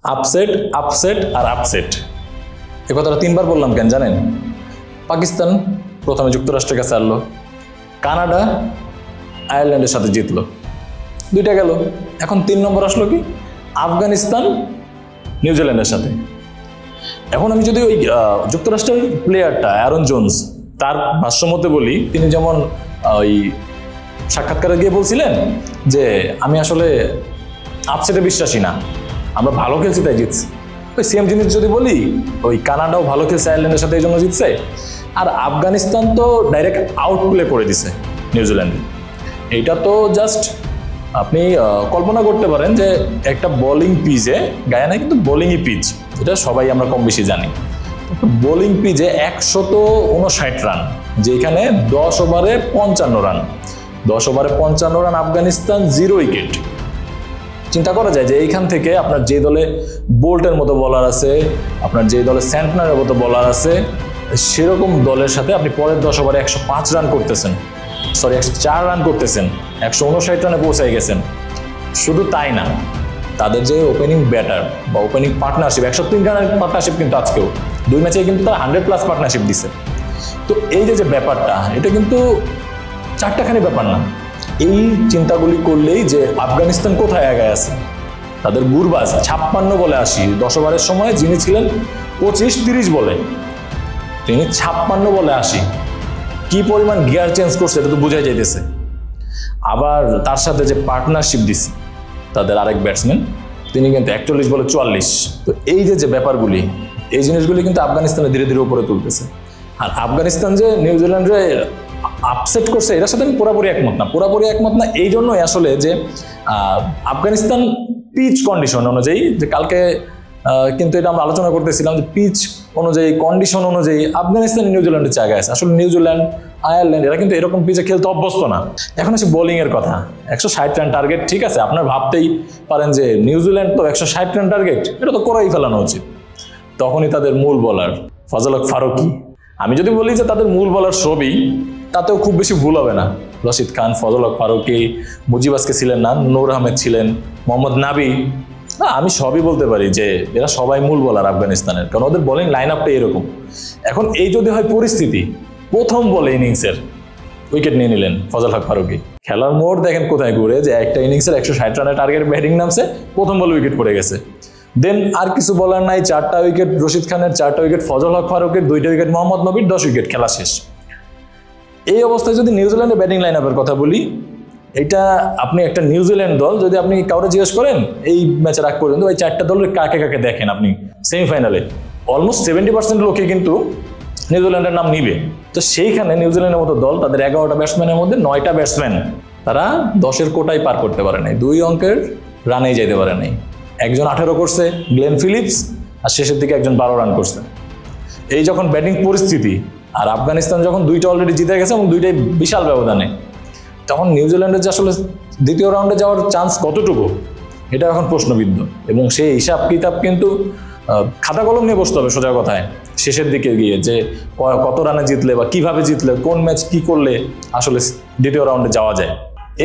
Upset, upset আর upset, এ কথাটা 3 বার বললাম কেন জানেন? পাকিস্তান প্রথমে যুক্তরাষ্ট্রের কাছে হারলো, কানাডা আয়ারল্যান্ডের সাথে জিতলো, 2টা গেল। এখন 3 নম্বর আসলো কি? আফগানিস্তান নিউজিল্যান্ডের সাথে। এখন আমি যদি ওই যুক্তরাষ্ট্রের প্লেয়ারটা অ্যারন জোন্স তার ভাষ্যমতে বলি, তিনি যেমন ওই সাক্ষাৎকারে গিয়ে বলছিলেন যে আমি আসলে আপসেটে বিশ্বাসী না, আমরা ভালো খেলছি তাই জিতছি। ওই সেম জিনিস যদি বলি, ওই কানাডাও ভালো খেলছে আয়ারল্যান্ডের সাথে এই জন্য জিতছে, আর আফগানিস্তান তো ডাইরেক্ট আউট প্লে করে দিছে নিউজিল্যান্ডে। এইটা তো জাস্ট আপনি কল্পনা করতে পারেন যে একটা বোলিং পিচে, গায়ানা কিন্তু বোলিংই পিচ, এটা সবাই আমরা কম বেশি জানি। বোলিং পিচে 159 রান, যেখানে 10 ওভারে 55 রান, 10 ওভারে 55 রান, আফগানিস্তান 0 উইকেট। চিন্তা করা যায় যে এইখান থেকে আপনার যে দলে বোল্টের মতো বলার আছে, আপনার যে দলে স্যান্টনারের মতো বলার আছে, সেরকম দলের সাথে আপনি পরের 10 ওভারে 105 রান করতেছেন, 104 রান করতেছেন, 159 রানে পৌঁছায় গেছেন। শুধু তাই না, তাদের যে ওপেনিং ব্যাটার বা ওপেনিং পার্টনারশিপ, 103 রানের পার্টনারশিপ কিন্তু আজকেও 2 ম্যাচে কিন্তু তারা 100+ পার্টনারশিপ দিছে। তো এই যে ব্যাপারটা, এটা কিন্তু চারটাখানি ব্যাপার না। এই চিন্তাগুলি করলেই যে আফগানিস্তান কোথায় আগায় আছে, তাদের গুরবাজ 56 বলে 80, 10 ওভারের সময় যিনি ছিলেন 25-30 বলে, তিনি 56 বলে 80, কি পরিমাণ গিয়ার চেঞ্জ করছে এটা তো বোঝাই যাইতেছে। আবার তার সাথে যে পার্টনারশিপ দিছে তাদের আরেক ব্যাটসম্যান, তিনি কিন্তু 41 বলে 44। তো এই যে ব্যাপারগুলি, এই জিনিসগুলি কিন্তু আফগানিস্তানে ধীরে ধীরে উপরে তুলতেছে। আর আফগানিস্তান যে নিউজিল্যান্ডে আপসেট করছে, এটার সাথে আমি পুরোপুরি একমত না। পুরোপুরি একমত না এই জন্যই আসলে যে আফগানিস্তান পিচ কন্ডিশন অনুযায়ী, যে কালকে কিন্তু এটা আমরা আলোচনা করতেছিলাম যে পিচ অনুযায়ী, কন্ডিশন অনুযায়ী আফগানিস্তান নিউজিল্যান্ডের জায়গায় আছে। আসলে নিউজিল্যান্ড, আয়ারল্যান্ড এরা কিন্তু এরকম পিচে খেলতে অভ্যস্ত না। এখন আসি বোলিং এর কথা, 160 রান টার্গেট, ঠিক আছে, আপনার ভাবতেই পারেন যে নিউজিল্যান্ড তো 160 রান টার্গেট, এটা তো করেই ফেলানো উচিত। তখনই তাদের মূল বোলার ফজল হক ফারুকী, আমি যদি বলি যে তাদের মূল বোলার সবই, তাতেও খুব বেশি ভুল হবে না। রশিদ খান, ফজল হক ফারুকী, মুজিব আজকে ছিলেন না, নূর আহমেদ ছিলেন, মোহাম্মদ নাবি, আমি সবই বলতে পারি যে এরা সবাই মূল বোলার আফগানিস্তানের, কারণ ওদের বোলিং লাইন আপটা এরকম। এখন এই যদি হয় পরিস্থিতি, প্রথম বলে ইনিংসের উইকেট নিয়ে নিলেন ফজল হক ফারুকী, খেলার মোড় দেখেন কোথায় ঘুরে, যে একটা ইনিংসের 160 রানের টার্গেট ব্যাটিং নামছে, প্রথম বলে উইকেট পড়ে গেছে। দেন আর কিছু বলার নাই, 4টা উইকেট রশিদ খানের, 4টা উইকেট ফজল হক ফারুকের, 2টা উইকেট মোহাম্মদ নবীর, 10 উইকেট, খেলা শেষ। এই অবস্থায় যদি নিউজিল্যান্ডের ব্যাটিং লাইন আপের কথা বলি, এটা আপনি একটা নিউজিল্যান্ড দল, যদি আপনি কাউরে জিজ্ঞেস করেন এই ম্যাচের আগ পর্যন্ত ওই 4টা দলের কাকে কাকে দেখেন আপনি সেমিফাইনালে, অলমোস্ট 70% লোকে কিন্তু নিউজিল্যান্ডের নাম নিবে। তো সেইখানে নিউজিল্যান্ডের মতো দল, তাদের 11টা ব্যাটসম্যানের মধ্যে 9টা ব্যাটসম্যান তারা 10-এর কোটায় পার করতে পারে নাই, 2 অঙ্কের রানেই যেতে পারে নাই। একজন 18 করছে গ্লেন ফিলিপস, আর শেষের দিকে একজন 12 রান করছে। এই যখন ব্যাটিং পরিস্থিতি, আর আফগানিস্তান যখন 2টা অলরেডি জিতে গেছে এবং 2টাই বিশাল ব্যবধানে, তখন নিউজিল্যান্ডের যে আসলে দ্বিতীয় রাউন্ডে যাওয়ার চান্স কতটুকু, এটা এখন প্রশ্নবিদ্ধ। এবং সেই হিসাব কিতাব কিন্তু খাতা কলম নিয়ে বসতে হবে সোজা কথায় শেষের দিকে গিয়ে, যে কত রানে জিতলে বা কিভাবে জিতলে, কোন ম্যাচ কি করলে আসলে দ্বিতীয় রাউন্ডে যাওয়া যায়।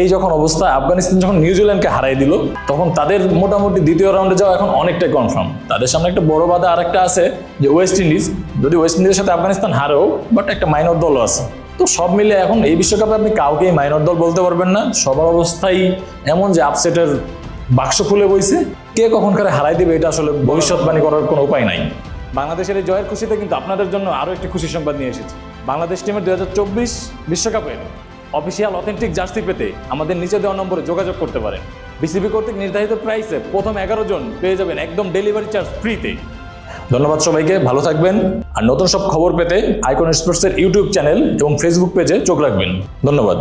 এই যখন অবস্থা, আফগানিস্তান যখন নিউজিল্যান্ডকে হারাই দিল, তখন তাদের মোটামুটি দ্বিতীয় রাউন্ডে যাওয়া এখন অনেকটাই কনফার্ম। তাদের সামনে একটা বড় বাধা আরেকটা আছে, যে ওয়েস্ট ইন্ডিজ। যদি ওয়েস্ট ইন্ডিজের সাথে আফগানিস্তান হারেও, বাট একটা মাইনর দলও আছে। তো সব মিলে এখন এই বিশ্বকাপে আপনি কাউকেই মাইনর দল বলতে পারবেন না। সবার অবস্থাই এমন যে আপসেটের বাক্স খুলে বইছে, কে কখনকারে হারাই দিবে এটা আসলে ভবিষ্যৎবাণী করার কোনো উপায় নাই। বাংলাদেশের এই জয়ের খুশিতে কিন্তু আপনাদের জন্য আরও একটি খুশি সংবাদ নিয়ে এসেছি। বাংলাদেশ টিমের 2024 বিশ্বকাপের অফিসিয়াল অথেন্টিক জার্সি পেতে আমাদের নিচে দেওয়া নম্বরে যোগাযোগ করতে পারেন। বিসিবি কর্তৃক নির্ধারিত প্রাইসে প্রথম 11 জন পেয়ে যাবেন একদম ডেলিভারি চার্জ ফ্রিতে। ধন্যবাদ সবাইকে, ভালো থাকবেন। আর নতুন সব খবর পেতে আইকন স্পোর্টসের ইউটিউব চ্যানেল এবং ফেসবুক পেজে চোখ রাখবেন। ধন্যবাদ।